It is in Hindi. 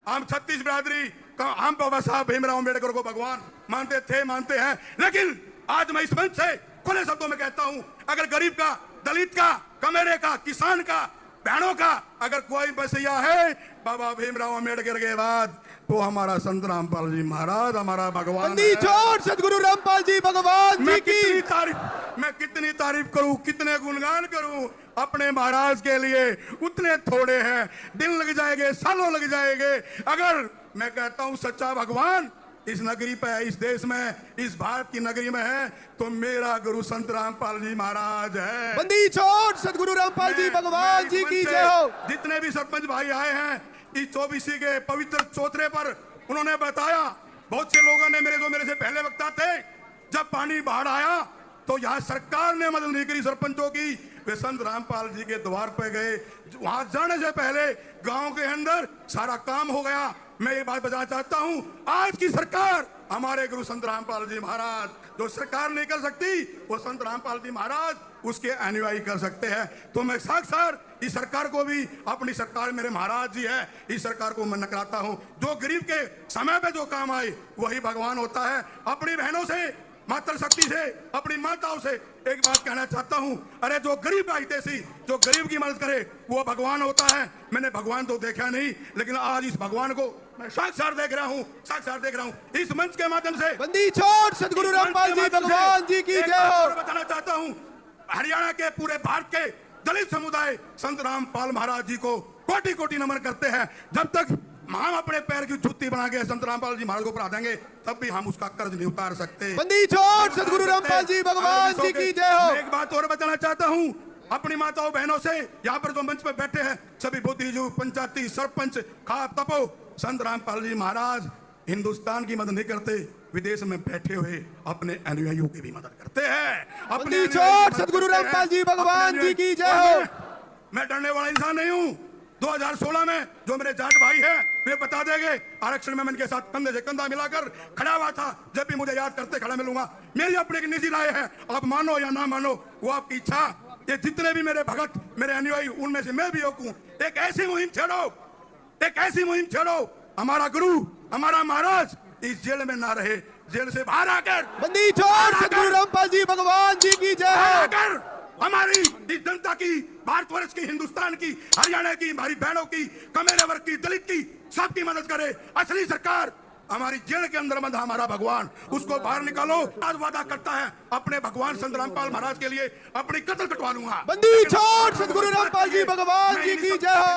हम छत्तीस बिरादरी का हम बाबा साहब भीमराव अम्बेडकर को भगवान मानते थे, मानते हैं, लेकिन आज मैं इस मंच से खुले शब्दों में कहता हूं, अगर गरीब का, दलित का, कमेरे का, किसान का, बहनों का अगर कोई बसैया है बाबा भीमराव अम्बेडकर के बाद, तो हमारा संत रामपाल जी महाराज हमारा भगवान है। सदगुरु रामपाल जी भगवान जी की मैं कितनी तारीफ करूं, कितने गुणगान करूं अपने महाराज के लिए, उतने थोड़े हैं। दिन लग जाएंगे, सालों लग जाएंगे। अगर मैं कहता हूं सच्चा भगवान इस नगरी पे है, इस देश में, इस भारत की नगरी में है, तो मेरा गुरु संत रामपाल जी महाराज है। बंदी छोड़ सदगुरु रामपाल जी भगवान जी की जय हो। जितने भी सरपंच भाई आए हैं इस 24 के पवित्र चौथरे पर, उन्होंने बताया, बहुत से लोगों ने मेरे से पहले वक्ता थे, जब पानी बाढ़ आया तो यहाँ सरकार ने मदद नहीं करी सरपंचों की, वे संत रामपाल जी के द्वार पे गए। वहां जाने से पहले गांव के अंदर सारा काम हो गया। मैं ये बात बताना चाहता हूं, आज की सरकार हमारे गुरु संत रामपाल जी महाराज, जो सरकार नहीं कर सकती वो संत रामपाल जी महाराज उसके अनुयायी कर सकते हैं। तो मैं साक्षात इस सरकार को भी, अपनी सरकार मेरे महाराज जी है, इस सरकार को मैं नकराता हूं। जो गरीब के समय पे जो काम आए वही भगवान होता है। अपनी बहनों से, मातृ शक्ति से, अपनी माताओं से एक बात कहना चाहता हूं, अरे जो गरीब आईतेसी, जो गरीब की मदद करे वो भगवान होता है। मैंने भगवान तो देखा नहीं, लेकिन आज इस भगवान को मैं साक्षात देख रहा हूं, साक्षात देख रहा हूं इस मंच के माध्यम से। बंदी छोड़ सदगुरु रामपाल जी भगवान जी की जय हो। बताना चाहता हूं, हरियाणा के पूरे भारत के दलित समुदाय संत रामपाल महाराज जी को कोटि कोटि नमन करते हैं। जब तक हम अपने पैर की जुत्ती बना के संत रामपाल जी महाराज को पढ़ा देंगे, तब भी हम उसका कर्ज नहीं उतार सकते। बंदी छोड़ सदगुरु रामपाल जी भगवान जी की जय हो। एक बात और बताना चाहता हूं अपनी माताओं बहनों से, यहाँ पर जो मंच पर बैठे हैं सभी बुद्धिजीवी, पंचायती सरपंच, खाप तपो, संत रामपाल जी महाराज हिंदुस्तान की मदद नहीं करते, विदेश में बैठे हुए अपने अनुयायियों की भी मदद करते हैं। अपनी छोड़ सदगुरु रामपाल जी भगवान जी की जय हो। मैं डरने वाला इंसान नहीं हूँ। 2016 में जो मेरे जाट भाई हैं वे बता देंगे, आरक्षण में मैं इनके साथ कंधे से कंधा मिलाकर खड़ा हुआ था। जब भी मुझे याद करते खड़ा मिलूंगा। मेरी अपनी एक निजी राय है, आप मानो या ना मानो वो आपकी इच्छा। ये जितने भी मेरे भगत, मेरे अनुयायी, उनमें से मैं भी एक हूँ। एक ऐसी मुहिम छेड़ो, एक ऐसी मुहिम छेड़ो, हमारा गुरु, हमारा महाराज इस जेल में ना रहे, जेल से बाहर आकर, बंदी छोड़ सदगुरु रामपाल जी भगवान जी की जय हो। हमारी इस जनता की, भारतवर्ष की, हिंदुस्तान की, हरियाणा की, हमारी बहनों की, कमेरे वर्ग की, दलित की, सबकी मदद करे। असली सरकार हमारी जेल के अंदर बंद हमारा भगवान, उसको बाहर निकालो। आज वादा करता है अपने भगवान संत रामपाल महाराज के लिए अपनी कत्ल कटवा लूंगा। बंदी छोड़ सदगुरु रामपाल जी भगवान जी की जय हो।